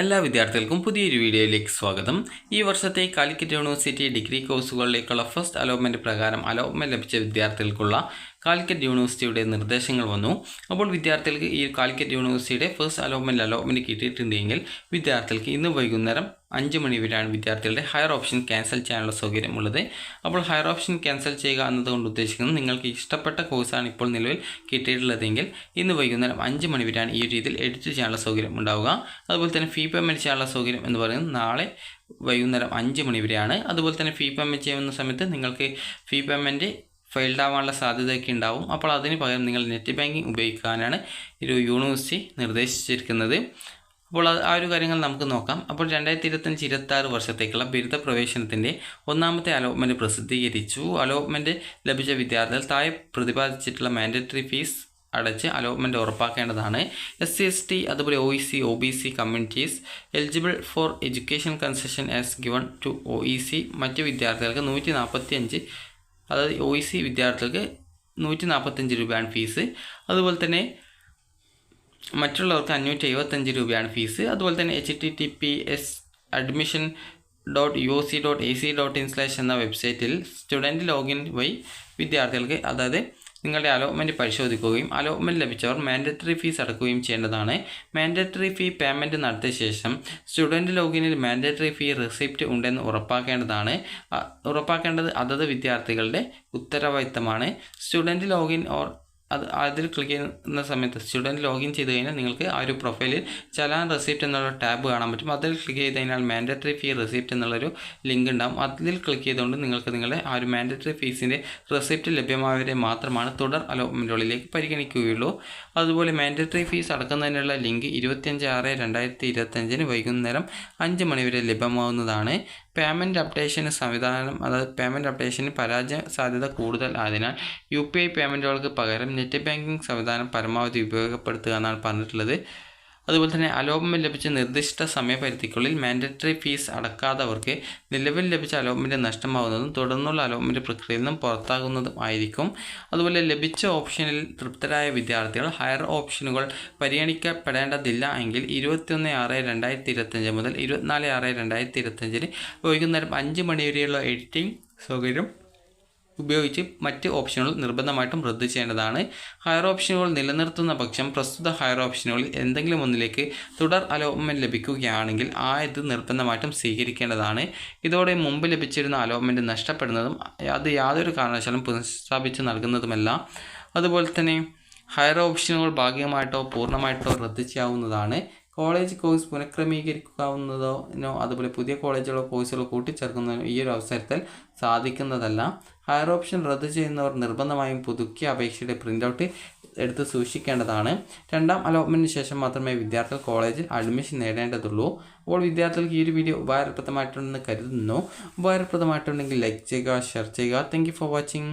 എല്ലാ വിദ്യാർത്ഥികൾക്കും പുതിയൊരു വീഡിയോയിലേക്ക് സ്വാഗതം. ഈ വർഷത്തെ കാലിക്കറ്റ് യൂണിവേഴ്സിറ്റി ഡിഗ്രി കോഴ്സുകളിലേക്കുള്ള ഫസ്റ്റ് അലോട്ട്മെൻറ്റ് പ്രകാരം അലോട്ട്മെൻറ്റ് ലഭിച്ച വിദ്യാർത്ഥികൾക്കുള്ള കാലിക്കറ്റ് യൂണിവേഴ്സിറ്റിയുടെ നിർദ്ദേശങ്ങൾ വന്നു. അപ്പോൾ വിദ്യാർത്ഥികൾക്ക് ഈ കാലിക്കറ്റ് യൂണിവേഴ്സിറ്റിയുടെ ഫസ്റ്റ് അലോട്ട്മെൻറ്റ് കിട്ടിയിട്ടുണ്ടെങ്കിൽ വിദ്യാർത്ഥികൾക്ക് ഇന്ന് വൈകുന്നേരം 5 മണി വരെയാണ് വിദ്യാർത്ഥികളുടെ ഹയർ ഓപ്ഷൻ ക്യാൻസൽ ചെയ്യാനുള്ള സൗകര്യമുള്ളത്. അപ്പോൾ ഹയർ ഓപ്ഷൻ ക്യാൻസൽ ചെയ്യുക എന്നതുകൊണ്ട് ഉദ്ദേശിക്കുന്നത് നിങ്ങൾക്ക് ഇഷ്ടപ്പെട്ട കോഴ്സാണ് ഇപ്പോൾ നിലവിൽ കിട്ടിയിട്ടുള്ളതെങ്കിൽ ഇന്ന് വൈകുന്നേരം 5 മണി വരെയാണ് ഈ രീതിയിൽ എഡിറ്റ് ചെയ്യാനുള്ള സൗകര്യം ഉണ്ടാവുക. അതുപോലെ തന്നെ ഫീ പേയ്മെൻറ്റ് ചെയ്യാനുള്ള സൗകര്യം എന്ന് പറയുന്നത് നാളെ വൈകുന്നേരം 5 മണി വരെയാണ്. അതുപോലെ തന്നെ ഫീ പേയ്മെൻറ്റ് ചെയ്യുന്ന സമയത്ത് നിങ്ങൾക്ക് ഫീ പേയ്മെൻറ്റ് ഫെയിൽഡ് ആവാനുള്ള സാധ്യതയൊക്കെ ഉണ്ടാവും. അപ്പോൾ അതിന് പകരം നിങ്ങൾ നെറ്റ് ബാങ്കിങ് ഉപയോഗിക്കാനാണ് ഒരു യൂണിവേഴ്സിറ്റി നിർദ്ദേശിച്ചിരിക്കുന്നത്. അപ്പോൾ ആ ഒരു കാര്യങ്ങൾ നമുക്ക് നോക്കാം. അപ്പോൾ 2025-26 വർഷത്തേക്കുള്ള ബിരുദ പ്രവേശനത്തിൻ്റെ ഒന്നാമത്തെ അലോട്ട്മെൻറ്റ് പ്രസിദ്ധീകരിച്ചു. അലോട്ട്മെൻറ്റ് ലഭിച്ച വിദ്യാർത്ഥികൾ താഴെ പ്രതിപാദിച്ചിട്ടുള്ള മാൻഡേറ്ററി ഫീസ് അടച്ച് അലോട്ട്മെൻറ്റ് ഉറപ്പാക്കേണ്ടതാണ്. SC/ST അതുപോലെ OEC OBC communities eligible for education concession as given to OEC മറ്റ് വിദ്യാർത്ഥികൾക്ക് 145, അതായത് OEC വിദ്യാർത്ഥികൾക്ക് 145 രൂപയാണ് ഫീസ്. അതുപോലെ തന്നെ മറ്റുള്ളവർക്ക് 575 രൂപയാണ് ഫീസ്. അതുപോലെ തന്നെ https:/admission.uoc.ac.in/ എന്ന വെബ്സൈറ്റിൽ സ്റ്റുഡൻറ്റ് ലോഗിൻ വഴി വിദ്യാർത്ഥികൾക്ക് അതായത് നിങ്ങളുടെ അലോട്ട്മെൻറ്റ് പരിശോധിക്കുകയും അലോട്ട്മെൻറ്റ് ലഭിച്ചവർ മാൻഡേറ്ററി ഫീസ് അടക്കുകയും ചെയ്യേണ്ടതാണ്. മാൻഡേറ്ററി ഫീ പേയ്മെൻറ്റ് നടത്തിയ ശേഷം സ്റ്റുഡൻറ്റ് ലോഗിനിൽ മാൻഡേറ്ററി ഫീ റെസിപ്റ്റ് ഉണ്ടെന്ന് ഉറപ്പാക്കേണ്ടത് അതത് വിദ്യാർത്ഥികളുടെ ഉത്തരവാദിത്തമാണ്. സ്റ്റുഡൻറ്റ് ലോഗിൻ അതിൽ ക്ലിക്ക് ചെയ്യുന്ന സമയത്ത് സ്റ്റുഡൻറ്റ് ലോഗിൻ ചെയ്ത് കഴിഞ്ഞാൽ നിങ്ങൾക്ക് ആ ഒരു പ്രൊഫൈലിൽ ചലാൻ റെസിപ്റ്റ് എന്നുള്ള ടാബ് കാണാൻ പറ്റും. അതിൽ ക്ലിക്ക് ചെയ്ത് കഴിഞ്ഞാൽ മാൻഡേറ്ററി ഫീ റെസിപ്റ്റ് എന്നുള്ളൊരു ലിങ്ക് ഉണ്ടാകും. അതിൽ ക്ലിക്ക് ചെയ്തുകൊണ്ട് നിങ്ങൾക്ക് നിങ്ങളുടെ ആ ഒരു മാൻഡേറ്ററി ഫീസിൻ്റെ റെസിപ്റ്റ് ലഭ്യമായവരെ മാത്രമാണ് തുടർ അലോട്ട്മെൻറ്റുകളിലേക്ക് പരിഗണിക്കുകയുള്ളൂ. അതുപോലെ മാൻഡേറ്ററി ഫീസ് അടക്കുന്നതിനുള്ള ലിങ്ക് 25/6/2025 വൈകുന്നേരം 5 മണി വരെ ലഭ്യമാവുന്നതാണ്. പേയ്മെൻറ്റ് അപ്ഡേഷൻ സംവിധാനം, അതായത് പേയ്മെൻറ്റ് അപ്ഡേഷന് പരാജയ സാധ്യത കൂടുതൽ ആയതിനാൽ UPI പേയ്മെൻറ്റുകൾക്ക് പകരം നെറ്റ് ബാങ്കിങ് സംവിധാനം പരമാവധി ഉപയോഗപ്പെടുത്തുക എന്നാണ് പറഞ്ഞിട്ടുള്ളത്. അതുപോലെ തന്നെ അലോട്ട്മെൻറ്റ് ലഭിച്ച നിർദ്ദിഷ്ട സമയപരിധിക്കുള്ളിൽ മാൻഡേറ്ററി ഫീസ് അടക്കാത്തവർക്ക് നിലവിൽ ലഭിച്ച അലോട്ട്മെൻറ്റ് നഷ്ടമാകുന്നതും തുടർന്നുള്ള അലോട്ട്മെൻറ്റ് പ്രക്രിയയിൽ നിന്നും പുറത്താകുന്നതും ആയിരിക്കും. അതുപോലെ ലഭിച്ച ഓപ്ഷനിൽ തൃപ്തരായ വിദ്യാർത്ഥികൾ ഹയർ ഓപ്ഷനുകൾ പരിഗണിക്കപ്പെടേണ്ടതില്ല എങ്കിൽ 21/6/2025 മുതൽ 24/6/2025 വൈകുന്നേരം 5 മണി വരെയുള്ള എഡിറ്റിംഗ് സൗകര്യം ഉപയോഗിച്ച് മറ്റ് ഓപ്ഷനുകൾ നിർബന്ധമായിട്ടും റദ്ദ് ചെയ്യേണ്ടതാണ്. ഹയർ ഓപ്ഷനുകൾ നിലനിർത്തുന്ന പക്ഷം പ്രസ്തുത ഹയർ ഓപ്ഷനുകളിൽ എന്തെങ്കിലും ഒന്നിലേക്ക് തുടർ അലോട്ട്മെൻറ്റ് ലഭിക്കുകയാണെങ്കിൽ ഇത് നിർബന്ധമായിട്ടും സ്വീകരിക്കേണ്ടതാണ്. ഇതോടെ മുമ്പ് ലഭിച്ചിരുന്ന അലോട്ട്മെൻറ്റ് നഷ്ടപ്പെടുന്നതും അത് യാതൊരു കാരണവശാലും പുനഃസ്ഥാപിച്ച് നൽകുന്നതുമല്ല. അതുപോലെ തന്നെ ഹയർ ഓപ്ഷനുകൾ ഭാഗികമായിട്ടോ പൂർണ്ണമായിട്ടോ റദ്ദ് ചെയ്യാവുന്നതാണ്. കോളേജ് കോഴ്സ് പുനഃക്രമീകരിക്കാവുന്നതോ അതുപോലെ പുതിയ കോളേജുകളോ കോഴ്സുകളോ കൂട്ടിച്ചേർക്കുന്നതിനോ ഈ ഒരു അവസരത്തിൽ സാധിക്കുന്നതല്ല. ഹയർ ഓപ്ഷൻ റദ്ദ് ചെയ്യുന്നവർ നിർബന്ധമായും പുതുക്കിയ അപേക്ഷയുടെ പ്രിൻ്റ് എടുത്ത് സൂക്ഷിക്കേണ്ടതാണ്. രണ്ടാം അലോട്ട്മെൻറ്റിന് ശേഷം മാത്രമേ വിദ്യാർത്ഥികൾ കോളേജിൽ അഡ്മിഷൻ നേടേണ്ടതുള്ളൂ. അപ്പോൾ വിദ്യാർത്ഥികൾക്ക് ഈ ഒരു വീഡിയോ ഉപകാരപ്രദമായിട്ടുണ്ടെന്ന് കരുതുന്നു. ഉപകാരപ്രദമായിട്ടുണ്ടെങ്കിൽ ലൈക്ക് ചെയ്യുക, ഷെയർ ചെയ്യുക. Thank you for watching.